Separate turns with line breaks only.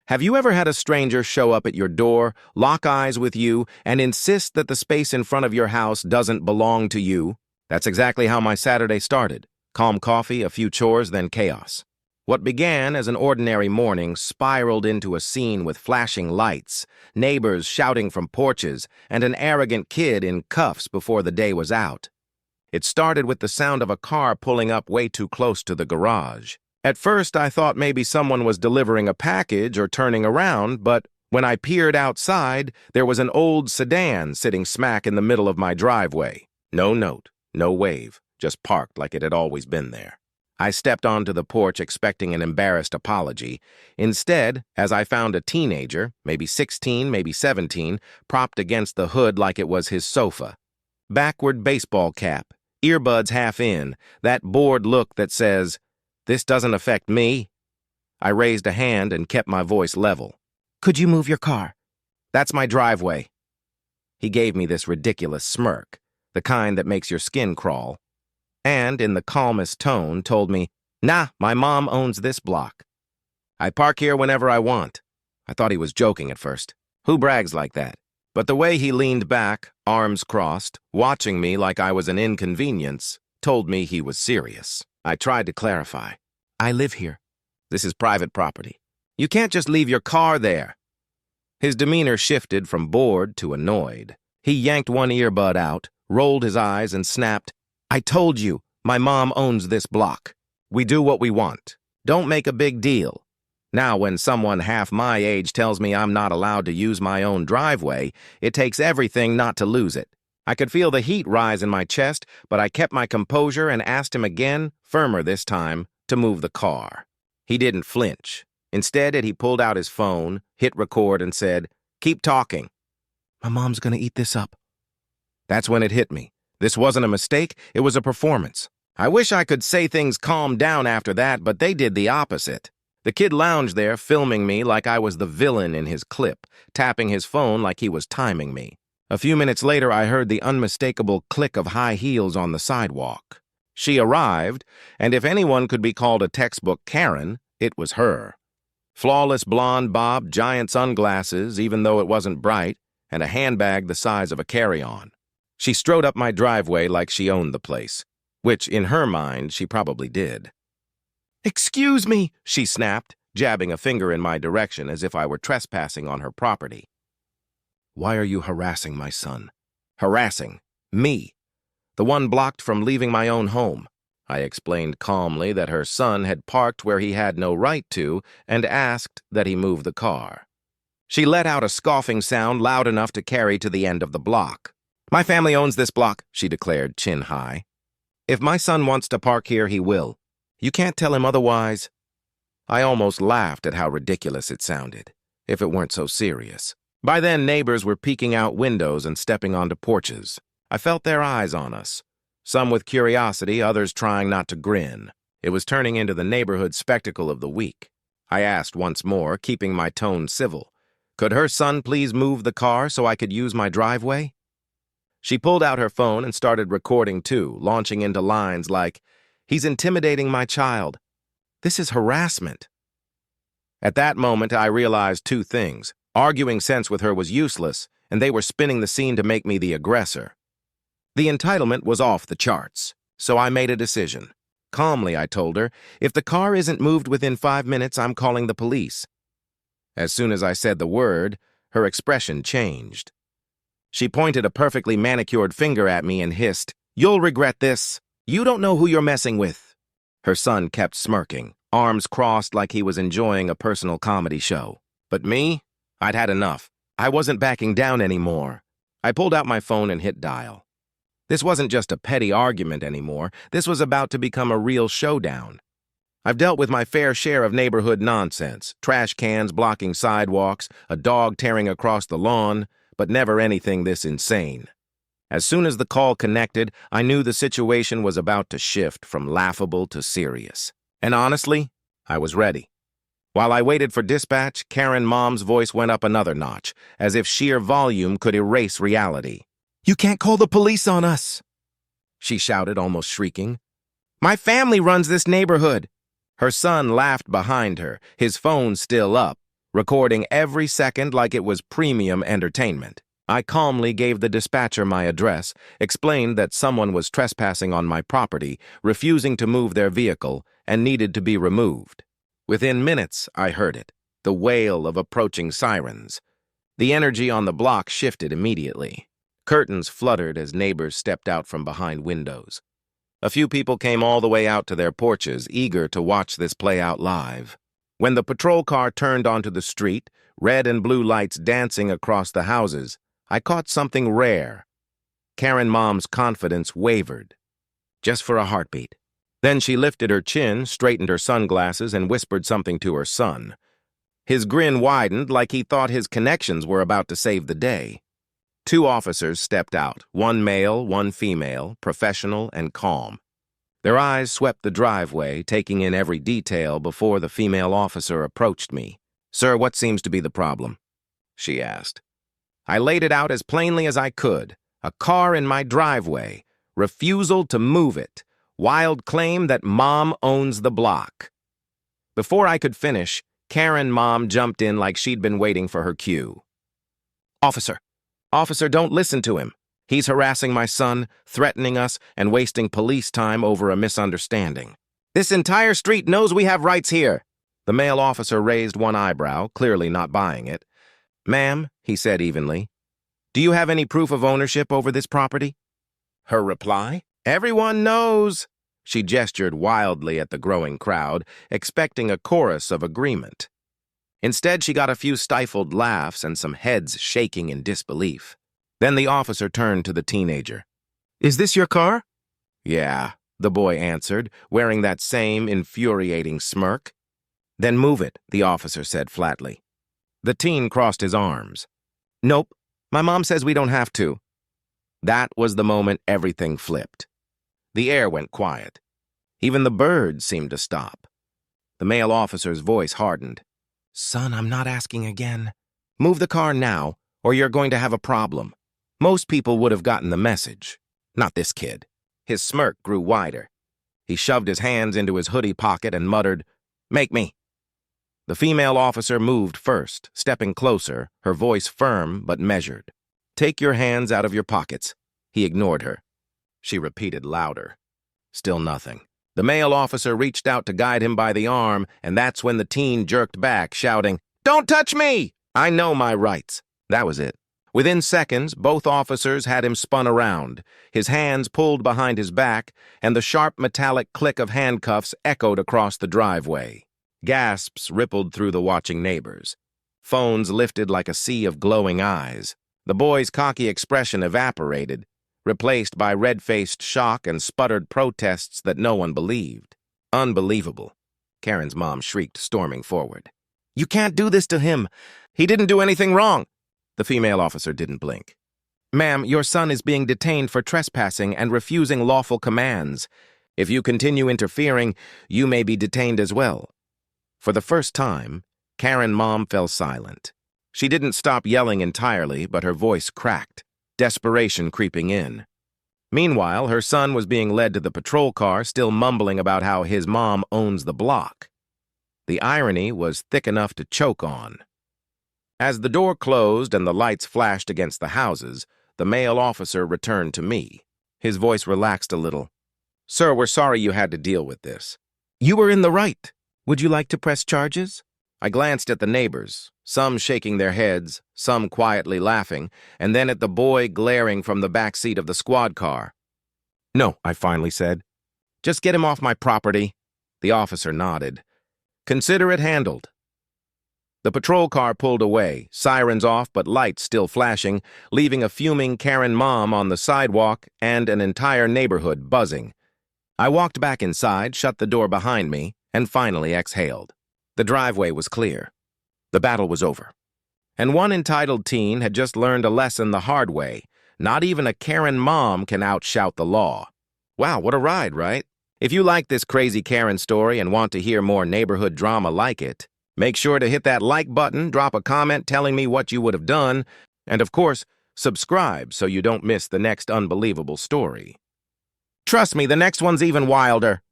Have you ever had a stranger show up at your door, lock eyes with you, and insist that the space in front of your house doesn't belong to you? That's exactly how my Saturday started. Calm coffee, a few chores, then chaos. What began as an ordinary morning spiraled into a scene with flashing lights, neighbors shouting from porches, and an arrogant kid in cuffs before the day was out. It started with the sound of a car pulling up way too close to the garage. At first, I thought maybe someone was delivering a package or turning around, but when I peered outside, there was an old sedan sitting smack in the middle of my driveway. No note, no wave, just parked like it had always been there. I stepped onto the porch expecting an embarrassed apology. Instead, as I found a teenager, maybe 16, maybe 17, propped against the hood like it was his sofa. Backward baseball cap, earbuds half in, that bored look that says, "This doesn't affect me." I raised a hand and kept my voice level. "Could you move your car? That's my driveway." He gave me this ridiculous smirk, the kind that makes your skin crawl, and in the calmest tone told me, "Nah, my mom owns this block. I park here whenever I want." I thought he was joking at first. Who brags like that? But the way he leaned back, arms crossed, watching me like I was an inconvenience, told me he was serious. I tried to clarify. "I live here. This is private property. You can't just leave your car there." His demeanor shifted from bored to annoyed. He yanked one earbud out, rolled his eyes, and snapped, "I told you, my mom owns this block. We do what we want. Don't make a big deal." Now, when someone half my age tells me I'm not allowed to use my own driveway, it takes everything not to lose it. I could feel the heat rise in my chest, but I kept my composure and asked him again, firmer this time, to move the car. He didn't flinch. Instead, he pulled out his phone, hit record, and said, "Keep talking." "My mom's gonna eat this up." That's when it hit me. This wasn't a mistake, it was a performance. I wish I could say things calmed down after that, but they did the opposite. The kid lounged there, filming me like I was the villain in his clip, tapping his phone like he was timing me. A few minutes later, I heard the unmistakable click of high heels on the sidewalk. She arrived, and if anyone could be called a textbook Karen, it was her. Flawless blonde bob, giant sunglasses, even though it wasn't bright, and a handbag the size of a carry-on. She strode up my driveway like she owned the place, which, in her mind, she probably did. "Excuse me," she snapped, jabbing a finger in my direction as if I were trespassing on her property. "Why are you harassing my son?" Harassing? Me? The one blocked from leaving my own home. I explained calmly that her son had parked where he had no right to and asked that he move the car. She let out a scoffing sound loud enough to carry to the end of the block. "My family owns this block," she declared, chin high. "If my son wants to park here, he will. You can't tell him otherwise." I almost laughed at how ridiculous it sounded, if it weren't so serious. By then, neighbors were peeking out windows and stepping onto porches. I felt their eyes on us, some with curiosity, others trying not to grin. It was turning into the neighborhood spectacle of the week. I asked once more, keeping my tone civil, could her son please move the car so I could use my driveway? She pulled out her phone and started recording too, launching into lines like, "He's intimidating my child. This is harassment." At that moment, I realized two things. Arguing sense with her was useless, and they were spinning the scene to make me the aggressor. The entitlement was off the charts, so I made a decision. Calmly, I told her, "If the car isn't moved within 5 minutes, I'm calling the police." As soon as I said the word, her expression changed. She pointed a perfectly manicured finger at me and hissed, "You'll regret this. You don't know who you're messing with." Her son kept smirking, arms crossed like he was enjoying a personal comedy show. But me? I'd had enough. I wasn't backing down anymore. I pulled out my phone and hit dial. This wasn't just a petty argument anymore. This was about to become a real showdown. I've dealt with my fair share of neighborhood nonsense, trash cans blocking sidewalks, a dog tearing across the lawn, but never anything this insane. As soon as the call connected, I knew the situation was about to shift from laughable to serious. And honestly, I was ready. While I waited for dispatch, Karen Mom's voice went up another notch, as if sheer volume could erase reality. "You can't call the police on us," she shouted, almost shrieking. "My family runs this neighborhood." Her son laughed behind her, his phone still up, recording every second like it was premium entertainment. I calmly gave the dispatcher my address, explained that someone was trespassing on my property, refusing to move their vehicle, and needed to be removed. Within minutes, I heard it, the wail of approaching sirens. The energy on the block shifted immediately. Curtains fluttered as neighbors stepped out from behind windows. A few people came all the way out to their porches, eager to watch this play out live. When the patrol car turned onto the street, red and blue lights dancing across the houses, I caught something rare. Karen Mom's confidence wavered, just for a heartbeat. Then she lifted her chin, straightened her sunglasses, and whispered something to her son. His grin widened like he thought his connections were about to save the day. 2 officers stepped out, one male, one female, professional and calm. Their eyes swept the driveway, taking in every detail before the female officer approached me. "Sir, what seems to be the problem?" she asked. I laid it out as plainly as I could. A car in my driveway, refusal to move it, wild claim that Mom owns the block. Before I could finish, Karen Mom jumped in like she'd been waiting for her cue. Officer, don't listen to him. He's harassing my son, threatening us, and wasting police time over a misunderstanding. This entire street knows we have rights here." The male officer raised one eyebrow, clearly not buying it. "Ma'am," he said evenly, "do you have any proof of ownership over this property?" Her reply? "Everyone knows." She gestured wildly at the growing crowd, expecting a chorus of agreement. Instead, she got a few stifled laughs and some heads shaking in disbelief. Then the officer turned to the teenager. "Is this your car?" "Yeah," the boy answered, wearing that same infuriating smirk. "Then move it," the officer said flatly. The teen crossed his arms. "Nope, my mom says we don't have to." That was the moment everything flipped. The air went quiet. Even the birds seemed to stop. The male officer's voice hardened. "Son, I'm not asking again. Move the car now, or you're going to have a problem." Most people would have gotten the message. Not this kid. His smirk grew wider. He shoved his hands into his hoodie pocket and muttered, "Make me." The female officer moved first, stepping closer, her voice firm but measured. "Take your hands out of your pockets." He ignored her. She repeated louder. Still nothing. The male officer reached out to guide him by the arm, and that's when the teen jerked back, shouting, "Don't touch me! I know my rights." That was it. Within seconds, both officers had him spun around, his hands pulled behind his back, and the sharp metallic click of handcuffs echoed across the driveway. Gasps rippled through the watching neighbors. Phones lifted like a sea of glowing eyes. The boy's cocky expression evaporated, replaced by red-faced shock and sputtered protests that no one believed. "Unbelievable," Karen's mom shrieked, storming forward. "You can't do this to him. He didn't do anything wrong." The female officer didn't blink. "Ma'am, your son is being detained for trespassing and refusing lawful commands. If you continue interfering, you may be detained as well." For the first time, Karen Mom fell silent. She didn't stop yelling entirely, but her voice cracked, desperation creeping in. Meanwhile, her son was being led to the patrol car, still mumbling about how his mom owns the block. The irony was thick enough to choke on. As the door closed and the lights flashed against the houses, the male officer returned to me. His voice relaxed a little. "Sir, we're sorry you had to deal with this." "You were in the right. Would you like to press charges?" I glanced at the neighbors, some shaking their heads, some quietly laughing, and then at the boy glaring from the back seat of the squad car. "No," I finally said. "Just get him off my property." The officer nodded. "Consider it handled." The patrol car pulled away, sirens off but lights still flashing, leaving a fuming Karen Mom on the sidewalk and an entire neighborhood buzzing. I walked back inside, shut the door behind me, and finally exhaled. The driveway was clear. The battle was over. And one entitled teen had just learned a lesson the hard way. Not even a Karen Mom can outshout the law. Wow, what a ride, right? If you like this crazy Karen story and want to hear more neighborhood drama like it, make sure to hit that like button, drop a comment telling me what you would have done, and of course, subscribe so you don't miss the next unbelievable story. Trust me, the next one's even wilder.